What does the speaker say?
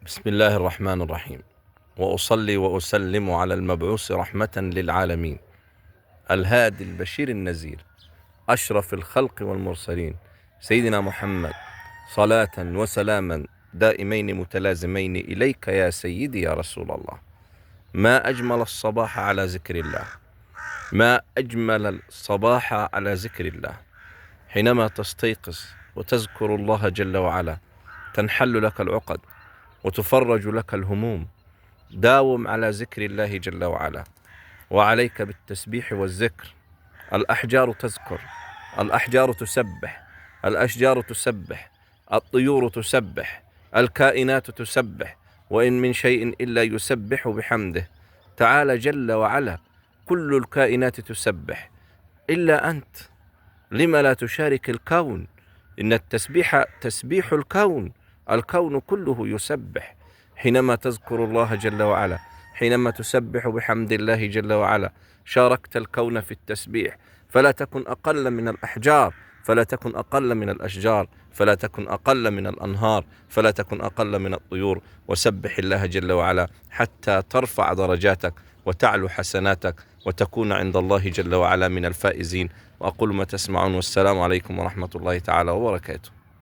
بسم الله الرحمن الرحيم، وأصلي وأسلم على المبعوث رحمة للعالمين، الهادي البشير النذير، أشرف الخلق والمرسلين، سيدنا محمد، صلاة وسلاما دائمين متلازمين إليك يا سيدي يا رسول الله. ما أجمل الصباح على ذكر الله، ما أجمل الصباح على ذكر الله. حينما تستيقظ وتذكر الله جل وعلا تنحل لك العقد وتفرج لك الهموم. داوم على ذكر الله جل وعلا، وعليك بالتسبيح والذكر. الأحجار تذكر، الأحجار تسبح، الأشجار تسبح، الطيور تسبح، الكائنات تسبح، وإن من شيء إلا يسبح بحمده تعالى جل وعلا. كل الكائنات تسبح إلا أنت. لم لا تشارك الكون؟ إن التسبيح تسبيح الكون، الكون كله يسبح حينما تذكر الله جل وعلا. حينما تسبح بحمد الله جل وعلا شاركت الكون في التسبيح. فلا تكن أقل من الأحجار، فلا تكن أقل من الأشجار، فلا تكن أقل من الأنهار، فلا تكن أقل من الطيور. وسبح الله جل وعلا حتى ترفع درجاتك وتعلو حسناتك وتكون عند الله جل وعلا من الفائزين. وأقول ما تسمعون، والسلام عليكم ورحمة الله تعالى وبركاته.